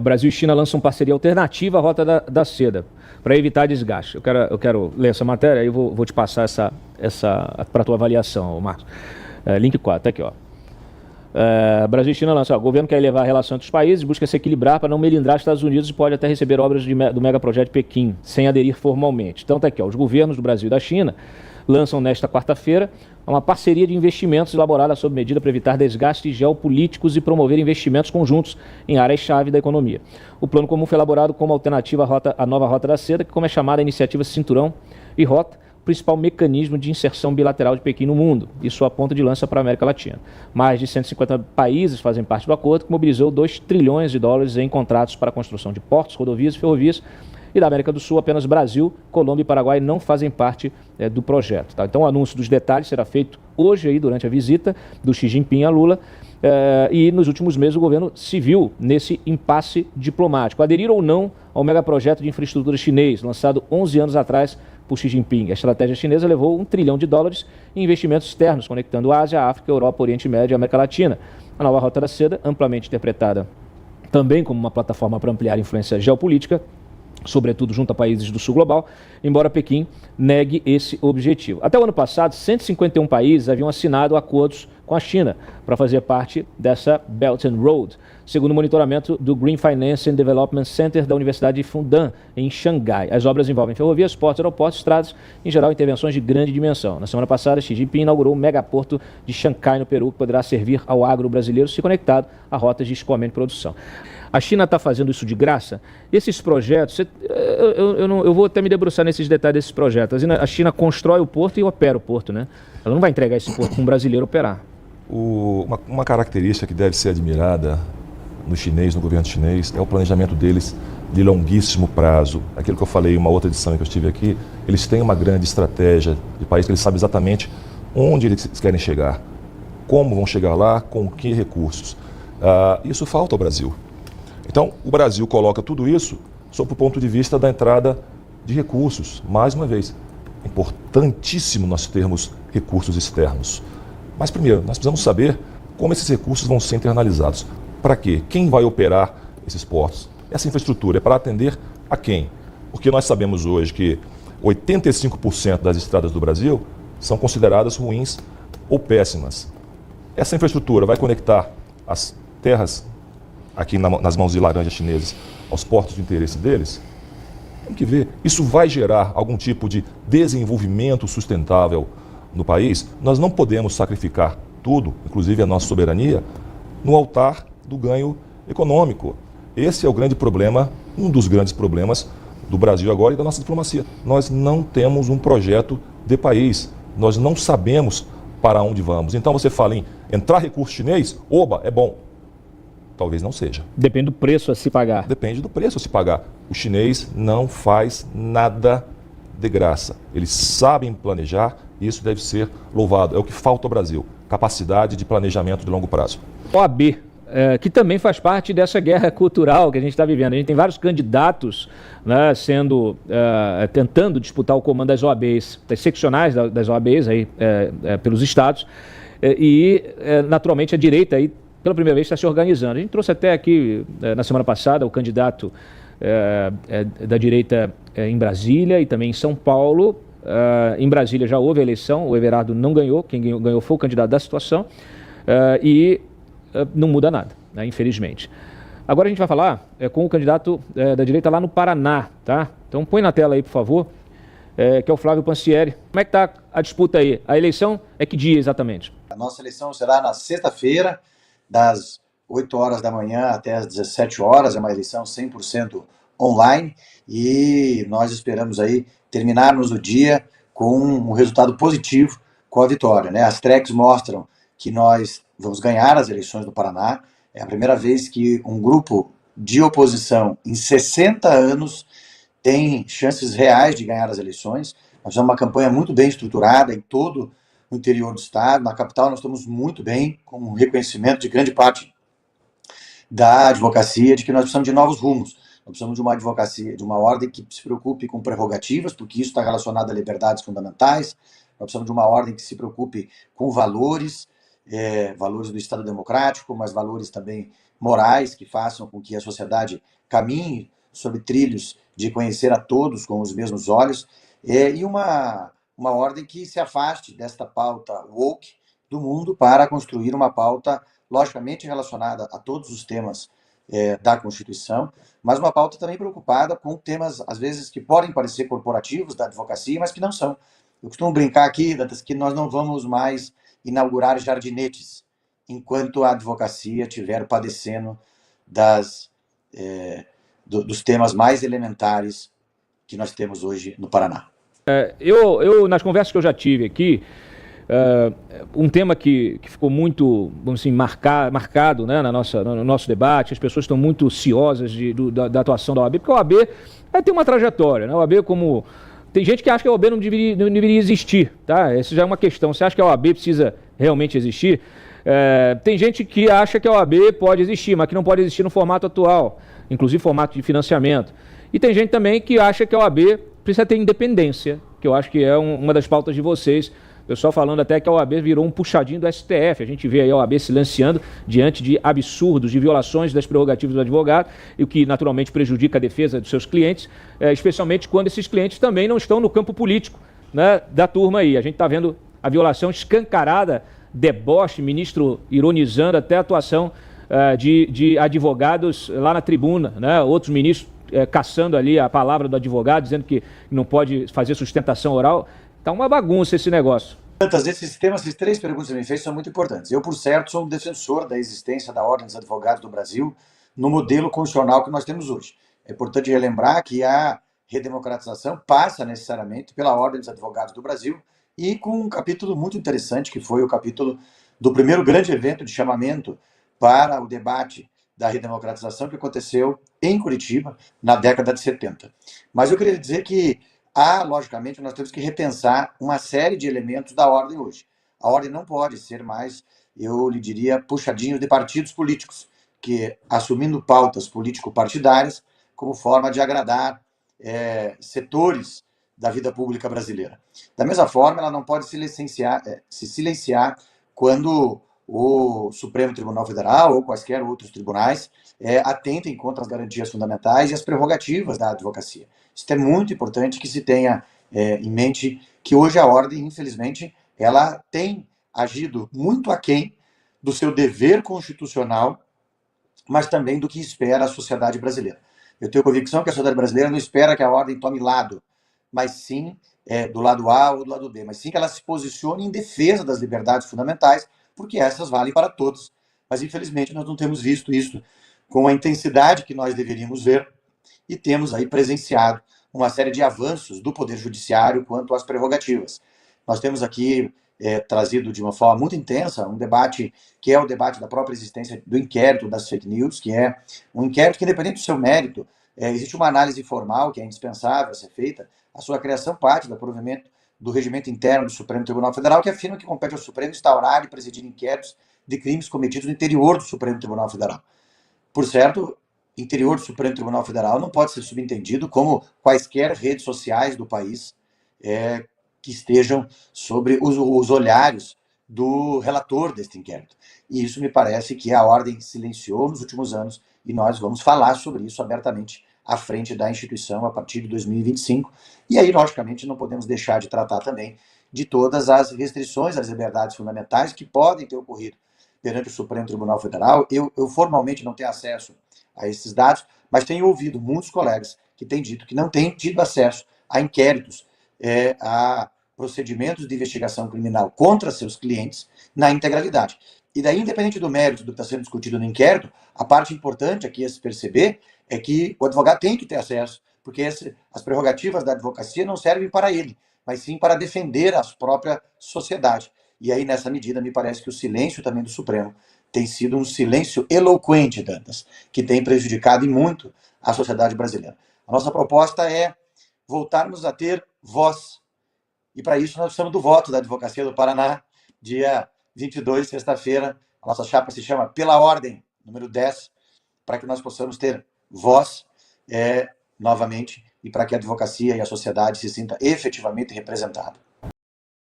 Brasil e China lançam parceria alternativa à Rota da Seda para evitar desgaste. Eu quero ler essa matéria e vou te passar essa para a tua avaliação, Marcos. Link 4, tá aqui, ó. Brasil e China lançam. O governo quer elevar a relação entre os países, busca se equilibrar para não melindrar os Estados Unidos e pode até receber obras do megaprojeto de Pequim, sem aderir formalmente. Então tá aqui, ó, os governos do Brasil e da China lançam nesta quarta-feira uma parceria de investimentos elaborada sob medida para evitar desgastes geopolíticos e promover investimentos conjuntos em áreas-chave da economia. O plano comum foi elaborado como alternativa à nova Rota da Seda, que como é chamada a iniciativa Cinturão e Rota, o principal mecanismo de inserção bilateral de Pequim no mundo e sua ponta de lança para a América Latina. Mais de 150 países fazem parte do acordo, que mobilizou 2 trilhões de dólares em contratos para a construção de portos, rodovias e ferrovias. E da América do Sul, apenas Brasil, Colômbia e Paraguai não fazem parte do projeto. Tá? Então o anúncio dos detalhes será feito hoje, aí, durante a visita do Xi Jinping a Lula. E nos últimos meses o governo se viu nesse impasse diplomático. Aderir ou não ao megaprojeto de infraestrutura chinês, lançado 11 anos atrás por Xi Jinping. A estratégia chinesa levou $1 trilhão em investimentos externos, conectando Ásia, África, Europa, Oriente Médio e América Latina. A nova Rota da Seda, amplamente interpretada também como uma plataforma para ampliar a influência geopolítica, sobretudo junto a países do sul global, embora Pequim negue esse objetivo. Até o ano passado, 151 países haviam assinado acordos com a China para fazer parte dessa Belt and Road, segundo o monitoramento do Green Finance and Development Center da Universidade de Fudan, em Xangai. As obras envolvem ferrovias, portos, aeroportos, estradas, em geral intervenções de grande dimensão. Na semana passada, Xi Jinping inaugurou o megaporto de Chancai, no Peru, que poderá servir ao agro brasileiro se conectado a rotas de escoamento e produção. A China está fazendo isso de graça? Esses projetos, eu vou até me debruçar nesses detalhes desses projetos. A China constrói o porto e opera o porto, né? Ela não vai entregar esse porto para um brasileiro operar. Uma característica que deve ser admirada no chinês, no governo chinês, é o planejamento deles de longuíssimo prazo. Aquilo que eu falei em uma outra edição que eu estive aqui, eles têm uma grande estratégia de país, que eles sabem exatamente onde eles querem chegar, como vão chegar lá, com que recursos. Isso falta ao Brasil. Então, o Brasil coloca tudo isso sob o ponto de vista da entrada de recursos. Mais uma vez, é importantíssimo nós termos recursos externos. Mas, primeiro, nós precisamos saber como esses recursos vão ser internalizados. Para quê? Quem vai operar esses portos? Essa infraestrutura é para atender a quem? Porque nós sabemos hoje que 85% das estradas do Brasil são consideradas ruins ou péssimas. Essa infraestrutura vai conectar as terras aqui nas mãos de laranjas chineses aos portos de interesse deles? Tem que ver. Isso vai gerar algum tipo de desenvolvimento sustentável no país? Nós não podemos sacrificar tudo, inclusive a nossa soberania, no altar do ganho econômico. Esse é o grande problema, um dos grandes problemas do Brasil agora e da nossa diplomacia. Nós não temos um projeto de país. Nós não sabemos para onde vamos. Então você fala em entrar recurso chinês, oba, é bom. Talvez não seja. Depende do preço a se pagar. Depende do preço a se pagar. O chinês não faz nada de graça. Eles sabem planejar e isso deve ser louvado. É o que falta ao Brasil. Capacidade de planejamento de longo prazo. OAB, que também faz parte dessa guerra cultural que a gente está vivendo. A gente tem vários candidatos, né, tentando disputar o comando das OABs, das seccionais das OABs aí, pelos estados. Naturalmente, a direita aí, pela primeira vez, está se organizando. A gente trouxe até aqui, na semana passada, o candidato da direita em Brasília e também em São Paulo. Em Brasília já houve a eleição, o Everardo não ganhou, quem ganhou foi o candidato da situação, não muda nada, né, infelizmente. Agora a gente vai falar com o candidato da direita lá no Paraná, tá? Então põe na tela aí, por favor, que é o Flávio Pansieri. Como é que está a disputa aí? A eleição é que dia exatamente? A nossa eleição será na sexta-feira, das 8 horas da manhã até as 17 horas, é uma eleição 100% online e nós esperamos aí terminarmos o dia com um resultado positivo com a vitória, né? As tracks mostram que nós vamos ganhar as eleições do Paraná. É a primeira vez que um grupo de oposição em 60 anos tem chances reais de ganhar as eleições. Nós temos uma campanha muito bem estruturada em todo o interior do estado. Na capital nós estamos muito bem, com um reconhecimento de grande parte da advocacia de que nós precisamos de novos rumos. Nós precisamos de uma advocacia, de uma ordem que se preocupe com prerrogativas, porque isso está relacionado a liberdades fundamentais. Nós precisamos de uma ordem que se preocupe com valores, valores do Estado democrático, mas valores também morais que façam com que a sociedade caminhe sobre trilhos de conhecer a todos com os mesmos olhos, e uma ordem que se afaste desta pauta woke do mundo para construir uma pauta, logicamente, relacionada a todos os temas da Constituição, mas uma pauta também preocupada com temas, às vezes, que podem parecer corporativos da advocacia, mas que não são. Eu costumo brincar aqui, Dantas, que nós não vamos mais inaugurar jardinetes enquanto a advocacia estiver padecendo dos temas mais elementares que nós temos hoje no Paraná. Nas conversas que eu já tive aqui, um tema que ficou muito, vamos assim, marcado, né, no nosso debate, as pessoas estão muito ciosas da atuação da OAB, porque a OAB tem uma trajetória, né? A OAB como... Tem gente que acha que a OAB não deveria existir, tá? Essa já é uma questão. Você acha que a OAB precisa realmente existir? Tem gente que acha que a OAB pode existir, mas que não pode existir no formato atual, inclusive formato de financiamento. E tem gente também que acha que a OAB precisa ter independência, que eu acho que é uma das pautas de vocês. O pessoal falando até que a OAB virou um puxadinho do STF. A gente vê aí a OAB silenciando diante de absurdos, de violações das prerrogativas do advogado, e o que naturalmente prejudica a defesa dos seus clientes, especialmente quando esses clientes também não estão no campo político, né, da turma aí. A gente está vendo a violação escancarada, deboche, ministro ironizando até a atuação de advogados lá na tribuna, né, outros ministros caçando ali a palavra do advogado, dizendo que não pode fazer sustentação oral. Tá uma bagunça esse negócio. Esses temas, essas três perguntas que você me fez são muito importantes. Eu, por certo, sou um defensor da existência da Ordem dos Advogados do Brasil no modelo constitucional que nós temos hoje. É importante relembrar que a redemocratização passa necessariamente pela Ordem dos Advogados do Brasil e com um capítulo muito interessante, que foi o capítulo do primeiro grande evento de chamamento para o debate da redemocratização que aconteceu em Curitiba na década de 70. Mas eu queria dizer que logicamente, nós temos que repensar uma série de elementos da ordem hoje. A ordem não pode ser mais, eu lhe diria, puxadinho de partidos políticos, que assumindo pautas político-partidárias como forma de agradar setores da vida pública brasileira. Da mesma forma, ela não pode se silenciar quando o Supremo Tribunal Federal ou quaisquer outros tribunais atentem contra as garantias fundamentais e as prerrogativas da advocacia. Isso é muito importante que se tenha em mente que hoje a ordem, infelizmente, ela tem agido muito aquém do seu dever constitucional, mas também do que espera a sociedade brasileira. Eu tenho convicção que a sociedade brasileira não espera que a ordem tome lado, mas sim do lado A ou do lado B, mas sim que ela se posicione em defesa das liberdades fundamentais, porque essas valem para todos. Mas, infelizmente, nós não temos visto isso com a intensidade que nós deveríamos ver e temos aí presenciado uma série de avanços do Poder Judiciário quanto às prerrogativas. Nós temos aqui trazido de uma forma muito intensa um debate que é o debate da própria existência do inquérito das fake news, que é um inquérito que, independente do seu mérito, existe uma análise formal que é indispensável a ser feita. A sua criação parte do provimento do regimento interno do Supremo Tribunal Federal, que afirma que compete ao Supremo instaurar e presidir inquéritos de crimes cometidos no interior do Supremo Tribunal Federal. Por certo, interior do Supremo Tribunal Federal não pode ser subentendido como quaisquer redes sociais do país que estejam sobre os olhares do relator deste inquérito. E isso me parece que a ordem silenciou nos últimos anos e nós vamos falar sobre isso abertamente à frente da instituição a partir de 2025. E aí, logicamente, não podemos deixar de tratar também de todas as restrições às liberdades fundamentais que podem ter ocorrido perante o Supremo Tribunal Federal. Eu formalmente não tenho acesso a esses dados, mas tenho ouvido muitos colegas que têm dito que não têm tido acesso a inquéritos, a procedimentos de investigação criminal contra seus clientes na integralidade. E daí, independente do mérito do que está sendo discutido no inquérito, a parte importante aqui a se perceber é que o advogado tem que ter acesso, porque as prerrogativas da advocacia não servem para ele, mas sim para defender a própria sociedade. E aí, nessa medida, me parece que o silêncio também do Supremo tem sido um silêncio eloquente, Dantas, que tem prejudicado e muito a sociedade brasileira. A nossa proposta é voltarmos a ter voz. E para isso nós precisamos do voto da Advocacia do Paraná, dia 22, sexta-feira. A nossa chapa se chama Pela Ordem, número 10, para que nós possamos ter voz novamente e para que a advocacia e a sociedade se sinta efetivamente representada.